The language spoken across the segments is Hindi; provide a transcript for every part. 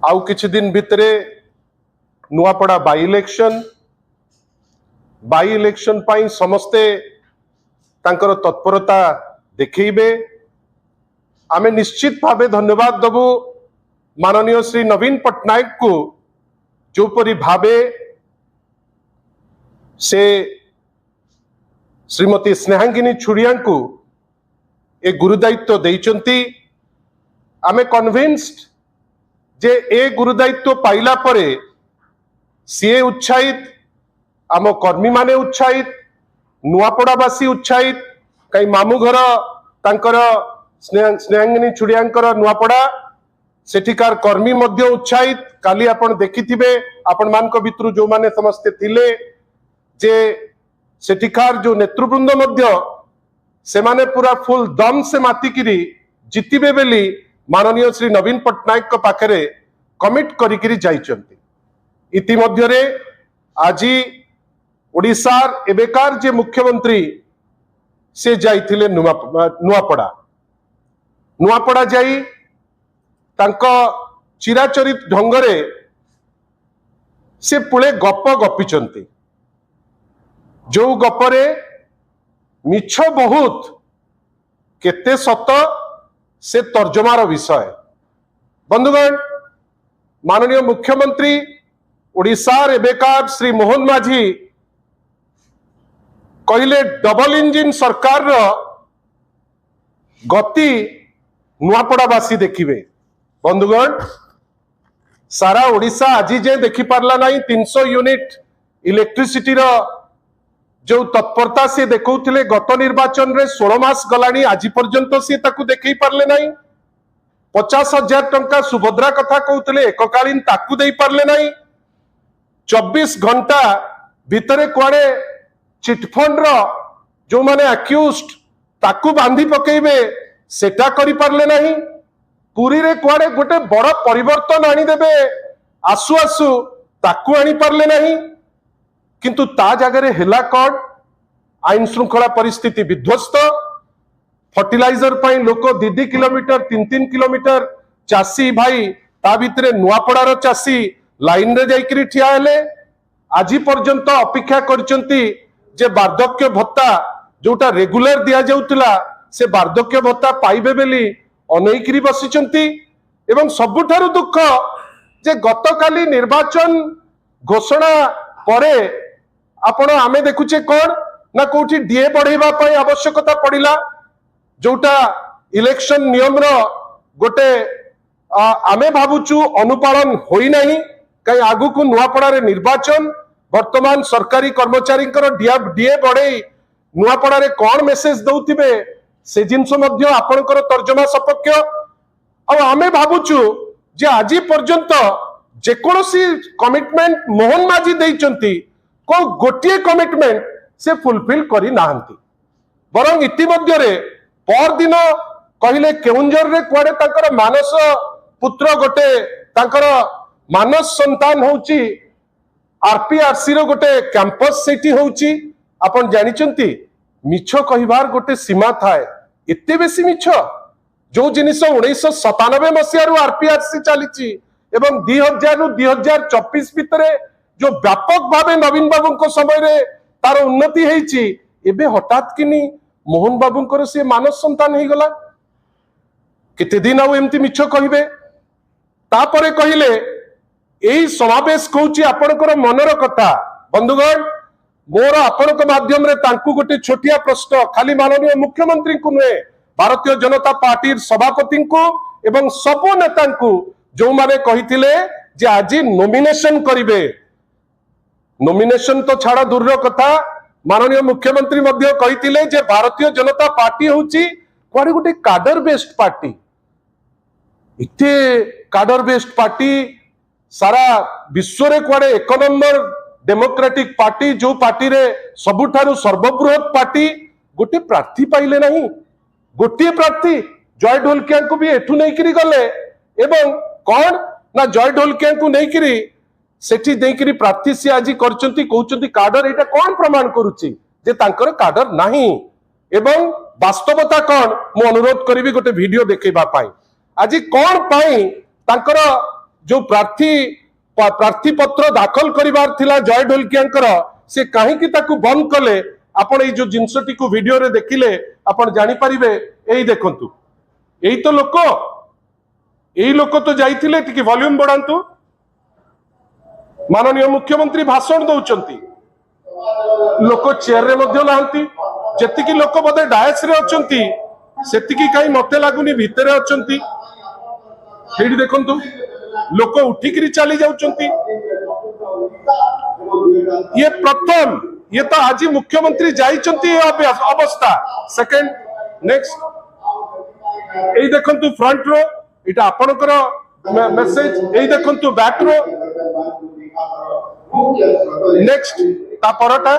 आउ किछि दिन भितरे नुआपड़ा बाई इलेक्शन पाई समस्ते तांकर तत्परता देखैबे। आमे निश्चित भावे धन्यवाद दबु माननीय श्री नवीन पट्टनायक को जोपरी भावे से श्रीमती स्नेहांगिनी छुड़िया को ए गुरुदायित्व देइचंती। आमे कन्विन्स्ड जे ए गुरुदायित्व पाइला परे सीए उत्साहित, आम कर्मी माने उत्साहित, नुआपड़ावासी उत्साहित। कई मामू घर तांकर स्नेहांगिनी छुड़ियांकर नुआपड़ा सेठिकार कर्मी मध्य उत्साहित। काली आपण देखिथिबे, आपण मानक भितरु जो माने समस्ते थिले जे सेठिकार जो नेतृवृंद मध्य से माने पूरा फुल दम से मातिकिरी जितिबे बेली माननीय श्री नवीन पट्टनायक को पाखरे कमिट करिकिरी जाइचंती। इति मध्यरे आजी ओडिसार एबेकार जे मुख्यमंत्री से जाइथिले नुआपड़ा जाई तांको चिराचरित ढंगरे से पुळे गप गपिचंती। जो गपरे मिछ बहुत केते सत से तर्जमार विषय। बंधुगण, माननीय मुख्यमंत्री ओडिशार एबेकार श्री मोहन माझी कहले डबल इंजिन सरकार रो गति नुआपड़ावासी देखिबे। बंधुगण, सारा ओडिशा आज जे देखि पारला नहीं 300 यूनिट इलेक्ट्रिसिटी रो जो तत्परता से देखौथिले गत निर्वाचन रे 16 मास गलानी आज पर्यंत से ताकू देखै पारले नहीं। 50,000 टंका सुभद्रा कथा कहउथिले एककालीन ताकू देई पारले नहीं। 24 घंटा भितरे कुआडे चिटफंड रो जो माने अक्यूज्ड ताकू बांधी पकेइबे सेटा करि पारले नहीं। पुरी रे कुआडे गोटे बड़ परिवर्तन आनी देबे आसु आसु ताकू आनी पारले नहीं। किंतु ता जगह हेला कौन? आईन श्रृंखला परिस्थिति विध्वस्त। फर्टिलाइजर पाई लोक 2 किलोमीटर 3 किलोमीटर चासी भाई ता भितरे नुआपड़ार चासी लाइन रे जाइकरी ठिया हेले। आज पर्यंत अपेक्षा करचंती जे वार्धक्य भत्ता जोटा रेगुलर दिया जाउतला से वार्धक्य भत्ता पाइबे बेली अनेकरी बसिचंती। एवं सबुठारु दुख जे गतकाली निर्वाचन घोषणा परे आपण आमे देखुचे कौन ना कोठी डीए बढ़ेबा पई आवश्यकता पड़िला जोटा इलेक्शन नियम रो गोटे आमे भाबुचु अनुपालन होई नहीं। कई आगु को नुआपड़ा रे निर्वाचन वर्तमान सरकारी कर्मचारी डीए बढ़े नुआपड़ा रे कौन मेसेज दउथिबे से जिनस मध्य आपनकर तर्जमा सपक्ष। अब आमे भाबुचु जे आज पर्यंत जेकोसी कमिटमेंट मोहन माझी देइचंती को गोटे कमिटमेंट से फुलफिल करी नाहंती। बरं इतिमध्य रे पर दिन कहले केउंझर रे कुआडे तांकर मानस पुत्र गोटे तांकर मानस संतान होउची आरपीआरसी रो गोटे कैंपस सेठी होउची। आपण जानिचंती मिछ कहिबार गोटे सीमा थाए। एते बेसी मिछ जो जिनिस 1997 मसिया रु आरपीआरसी चलीची एवं 2000 रु 2024 भितरे जो व्यापक भावे नवीन बाबू को समय रे तार उन्नति हेची एबे हठात किनी मोहन बाबू को से मानस संतान हे गला। केते दिन आउ एमती मिछ कहिबे? तापरे कहिले एई समावेश कहूची आपनकर मनर कथा। बंधुगण, मोर आपनक माध्यम रे तांकु गोटे छोटिया प्रश्न खाली माननीय मुख्यमंत्री को नुहे भारतीय जनता पार्टी सभापति को एवं सबो नेता को जो माने कहिथिले जे आज नॉमिनेशन करिवे। नॉमिनेशन तो छाड़ा दूर कथा माननीय मुख्यमंत्री मध्य कहिथिले जे भारतीय जनता पार्टी होची कुआडे गोटे काडर बेस्ड पार्टी। इते काडर बेस्ड पार्टी सारा विश्व रे कुआडे 1 नंबर डेमोक्रेटिक पार्टी जो पार्टी रे सबुठारु सर्वबृहत पार्टी गोटे प्रार्थी पाइले नहीं। गोटे प्रार्थी जय ढोलकिया को भी एठू नहीं करी गले एवं कौन ना जय ढोलकिया को नहीं करी सेठी देकरी प्रार्थी से आज करचंती कहउचंती काडर। एटा कौन प्रमाण करूची जे तांकर काडर नाही एवं वास्तवता कौन? मु अनुरोध करी गोटे वीडियो देखेबा पाई आज कौन पाई तांकर जो प्रार्थी पत्र दाखल करिवार थिला जय ढोलकियांकर से कहीं ताकू बंद कले आपण जो जिनसटी को वीडियो रे देखिले आपण जानि परिबे। एई देखंतु एई तो लोक तो जाइथिले टिके वॉल्यूम बढ़ांतु। माननीय मुख्यमंत्री भाषण दौचंती लोक चेयर रे मध्य नाहंती जेतिकी लोक बोधे डायस रे अचंती सेतिकी काई मते लागुनी भितरे अचंती। हेडी देखंतु लोक उठिकरी चली जाउचंती। ये प्रथम ये तो आज मुख्यमंत्री जाइचंती अवस्था। सेकंड नेक्स्ट एई देखंतु फ्रंट रो इटा आपनकर मेसेज एई देखंतु बैक रो। नेक्स्ट ता परटा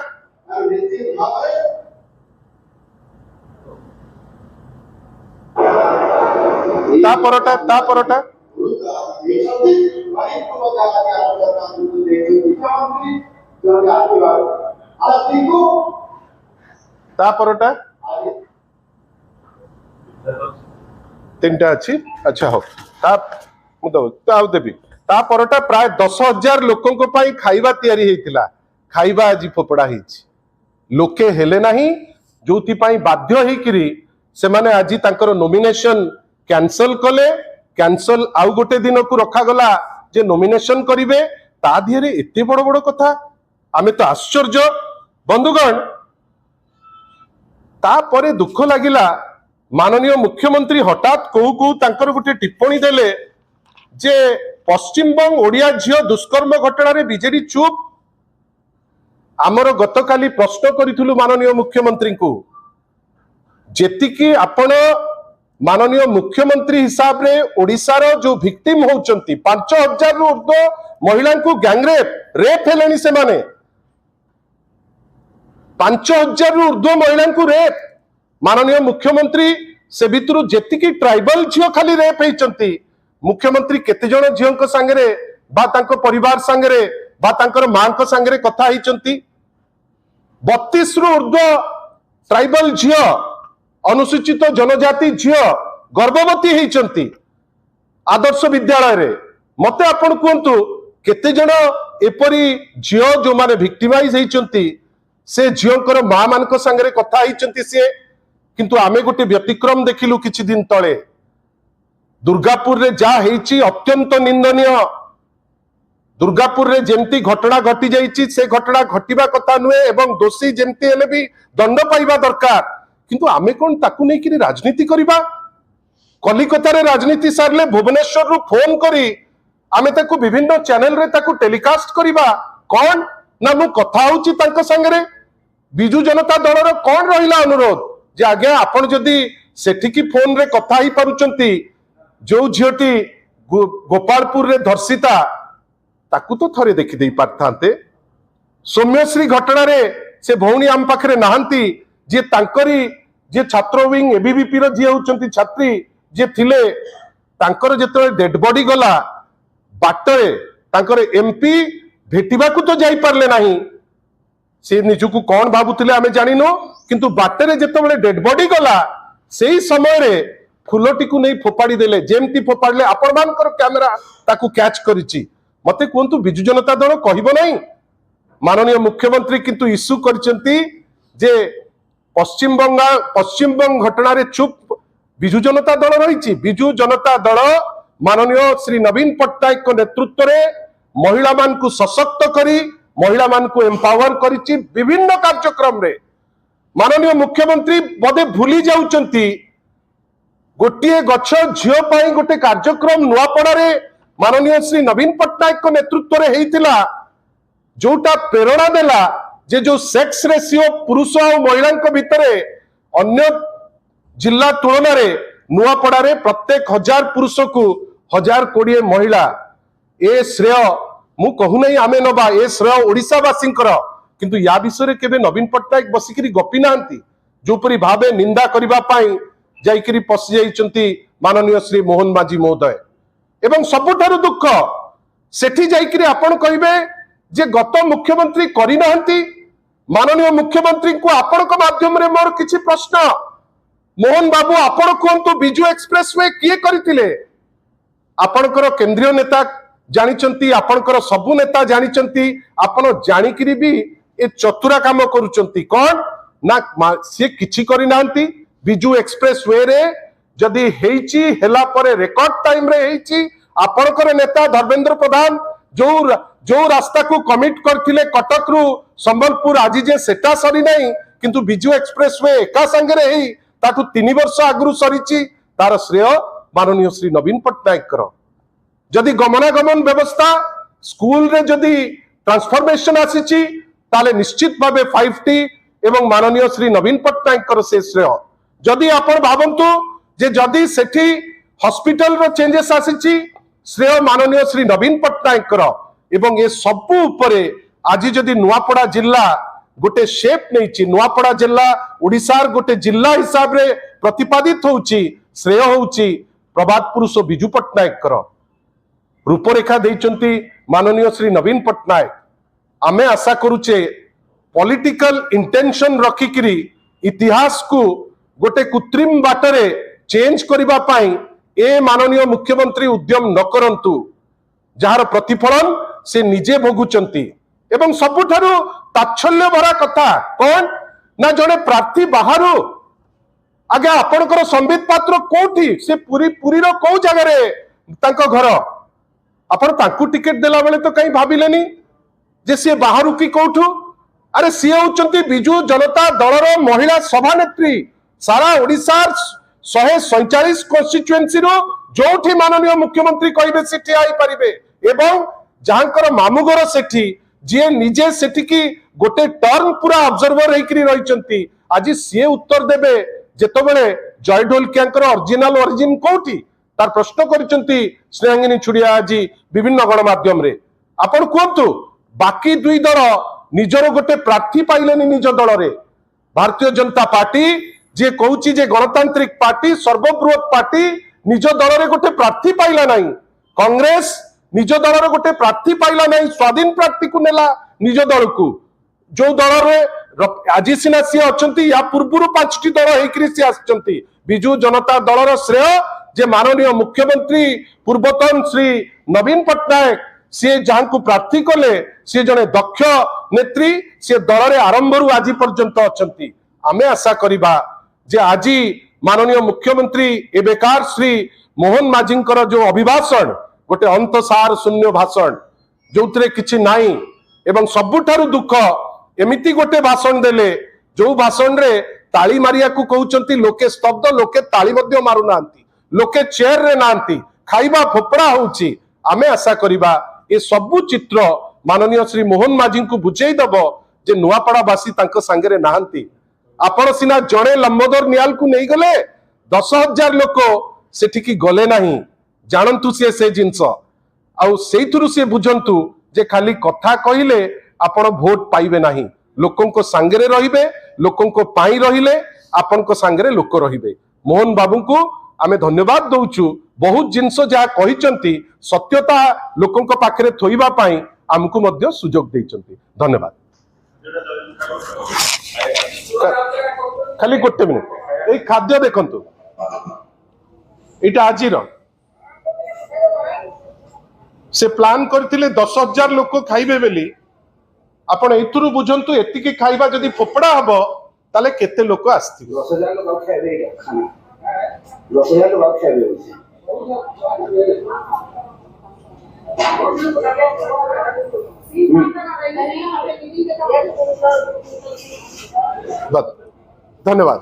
ता परटा तीनटा अच्छी अच्छा हो देवी परटा प्राय 10,000 लोकों खाइबा तैयारी हेतिला। खाइबा आज फोपड़ा लोके हेले नहीं जो बाध्य होइकिरी से माने आज तांकर नॉमिनेशन कैंसल कले। कैंसल आउ गोटे दिन को रखा गला जे नॉमिनेशन करिवे ता दिहरे एते बड़ बड़ कथा आमे तो आश्चर्य। बंधुगण ता परे दुख लागिला माननीय मुख्यमंत्री हठात को तांकर गोटे टिप्पणी देले जे पश्चिमबंग ओडिया झियो दुष्कर्म घटना रे बीजेडी चुप। आमर गतकाली प्रश्न करिथुलु माननीय मुख्यमंत्री को जेतिकी आपण माननीय मुख्यमंत्री हिसाब रे ओडिशार जो विक्टिम होउचंती 5,000 रु ऊर्ध्व महिला को गैंगरेप रेप हेलेनी से माने 5,000 रु ऊर्ध्व महिला को रेप। माननीय मुख्यमंत्री से भितरु जेतिकी ट्राइबल झियो खाली रेप हेचंती मुख्यमंत्री केते जण झियोंक संगरे बा तांको परिवार संगरे बा तांकर मां को संगरे कथा हेचंती। 32 रु ऊर्ध्व ट्राइबल झियो अनुसूचित जनजाति झियो गर्भवती हेचंती आदर्श विद्यालय रे। मते आपण कहंतु केते जण एपरी झियो जो माने विक्टिमाइज हेचंती से झियोंकर मां मान को संगरे कथा हेचंती से। किंतु आमे गोटे व्यतिक्रम देखिलु किछि दिन तळे दुर्गापुर रे जा हेची अत्यंत निंदनीय। दुर्गापुर रे जेमती घटना घटी जाइछि से घटना घटिबा कथा नुहे एवं दोषी जेमती हेले भी दंड पाइबा दरकार। किंतु आमे कोन ताकू नै कि राजनीति करिबा। कलिकता रे राजनीति सारले भुवनेश्वर रु फोन करी आमे ताकू विभिन्न चैनल रे ताकू टेलीकास्ट करिबा कोन ना मु कथा होची तांको संगरे। बिजू जनता दल रो कोन रहिला अनुरोध जे आज्ञा आपण जदी सेठी की फोन रे कथा ही पारुचंती जो झियोटी गोपालपुर रे धर्षिता ताकू तो थरे देखि देई पारथांते। सौम्यश्री घटना रे से भौणी आम पाखरे नाहंती जे तांकरी जे छात्र विंग एबीवीपी रो जे होचंती छात्री जे थिले तांकर जेतले डेड बॉडी गला बाटरे तांकर एमपी भेटिबा को तो जाई पारले नाही। से निजुकु कोन भाबुतिले आमे जानिनो किंतु बाटरे जेतबेले डेड बॉडी गला सेही समय रे फुलटी को नहीं फोपाड़ी देले जेमती फोपाड़ले आपण मानकर कैमरा ताकू कैच करिछि। मते कोंतु बिजु जनता दल कहिबो नाही। माननीय मुख्यमंत्री किंतु इश्यू करचंती जे पश्चिमबंग घटना रे चुप बिजु जनता दल रहिछि। बिजु जनता दल माननीय श्री नवीन पट्टनायक को नेतृत्व रे महिला मान को सशक्त करी महिला मान को एम्पावर करिछि विभिन्न कार्यक्रम रे। माननीय मुख्यमंत्री बदे भूली जाउचंती गोटे गछ झियो पाई गोटे कार्यक्रम नुआपड़ा रे माननीय श्री नवीन पट्टनायक को नेतृत्व रे हेइतिला जोटा प्रेरणा देला जे जो सेक्स रेशियो पुरुष और महिला भितरे अन्य जिला तुलन रे नुआपड़ा रे प्रत्येक 1000 पुरुष को 1020 महिला ए श्रेय मु कहू नहीं आमे नबा ए श्रेय ओडिशावासी किंतु या विषय केबे नवीन पट्टनायक बसिकरी गपी नांती जोपरी भावे निंदा करिबा पाई जाइकरी पसि जाइचंती माननीय श्री मोहन माझी महोदय। एवं सबुठारु दुख सेठी जाइकरी आपण कहिबे जे गत मुख्यमंत्री करि नांती। माननीय मुख्यमंत्री को आपण को माध्यम रे मोर किछि प्रश्न मोहन बाबू आपण कोंतु बिजू एक्सप्रेस वे किए करथिले आपणकर केंद्रीय नेता जानिचंती आपणकर सबु नेता जानिचंती आपण जानिकरी भी ए चतुरा काम करूचंती कौन ना से किछि करि नांती बिजू एक्सप्रेस वे रे जदि हेइची हेला परे रेकॉर्ड टाइम रे हेइची आपणकर नेता धर्मेंद्र प्रधान जो रास्ता को कमिट करथिले कटक रु संबलपुर आज जे सेटा सरी नहीं किंतु बिजू एक्सप्रेस वे एका संगे हेई ताठू 3 वर्ष आगु सरीची तार श्रेय माननीय श्री नवीन पट्टनायक कर जदि गमनागमन व्यवस्था स्कूल रे जदि ट्रांसफॉर्मेशन आसीची ताले निश्चित भावे 5T एवं माननीय श्री नवीन पट्टनायक कर से श्रेय जदि आपण भावंतु जे जदि सेठी हॉस्पिटल रो चेंजेस आसीची श्रेय माननीय श्री नवीन पट्टनायक कर एवं ये सबु उपरे आज जदि नुआपड़ा जिल्ला गोटे शेप नहीं नुआपड़ा जिल्ला ओडिशार गोटे जिल्ला हिसाब रे प्रतिपादित होउची श्रेय होउची प्रभात पुरुष बिजू पट्टनायक कर रूपरेखा देइचंती माननीय श्री नवीन पट्टनायक आमे आशा करूचे पॉलिटिकल इंटेंशन रखिकरी इतिहास को गोटे कृत्रिम बाटरे चेंज करबा पाई ए माननीय मुख्यमंत्री उद्यम न करंतु जार प्रतिफलन से निजे भोगुचंती एवं सबुठारु ताच्छल्य भरा कथा कौन ना जड़े प्रार्थी बाहर आगे आपणकर संबित पात्र कोठी से पुरी रो को जगह रे तांको घर आपण तांकु टिकट देला बेले तो कहीं भाबिलेनी जे से बाहर की कोठु अरे सी होचंती बिजू जनता दलर महिला सभानेत्री सारा ओडिशार 147 कन्स्टिट्युएंसी रो जोठी माननीय मुख्यमंत्री कहिबे सेठी आई परिबे एवं जहांकर मामुगर सेठी जे निजे सेठी की गोटे टर्न पूरा ऑब्जर्वर हेकरी रहिचंती आज सी उत्तर देबे जेतबेले जय ढोलकियांकर ओरिजिनल ओरिजिन कोठी तार प्रश्न करिचंती स्नेहांगिनी छुड़िया आज विभिन्न गणमाध्यम रे आपण कहतु बाकी दुई दल निजर गोटे प्रार्थी पाइलेनी निज दल रे भारतीय जनता पार्टी जे कहूची जे गणतांत्रिक पार्टी सर्वबृहत पार्टी निज दल रे गोटे प्रार्थी पाइला नहीं कांग्रेस निज दल रे गोटे प्रार्थी पाइला नहीं स्वाधीन प्रार्थी को नेला निज दल को जो दल रे आज सिना सी अछंती या पूर्वरु 5टी दल हेकरी सी आछंती बिजू जनता दल रो श्रेय जे माननीय मुख्यमंत्री पूर्वतन श्री नवीन पट्टनायक सी जहां को प्रार्थी कले सी जने दक्ष नेत्री सी दल रे आरंभ रु आज पर्यंत अछंती आमे आशा करिबा जे आज माननीय मुख्यमंत्री एबेकार श्री मोहन माझींकर जो अभिभाषण गोटे अंतसार शून्य भाषण जो किछि नाही एवं सबुठारु दुख एमिति गोटे भाषण देले जो भाषण रे ताली मारिया को कहउचंती लोके स्तब्ध लोके ताली मध्य मारु नांती लोके चेयर रे नांती खाइबा फोपड़ा होउची आमे आशा करिबा ए सबु चित्र माननीय श्री मोहन माझी को बुझेई दबो जे नुआपड़ा बासी तांको संगे नाहंती आपण सिना जड़े लंबोदर नियाल को नहीं गले 10,000 लोक सेठिकी गले नहीं जानतु से जिनस आउ सेइथुरु से बुझंतु जे खाली कथा कहिले आपण भोट पाइबे नहीं लोकों को संगे रहिबे लोकों को पाई रहिले आपण को संगे लोक रहिबे मोहन बाबू को आमे धन्यवाद दउचु बहुत जिनस जा कहिचंती सत्यता लोकों को पाखरे थोइबा पाई हमकु मध्य सुजोग देइचंती धन्यवाद खाली गोटे मिनिट ए खाद्य देखंतु एटा आजिर से प्लान करथिले 10,000 लोक खाइबे बेली आपण एथुरु बुझंतु एतिकी खाइबा जदी फोपड़ा हबो ताले केते लोक आस्ति 10,000 लोक खाइबे खाना 10,000 लोक खाइबे धन्यवाद।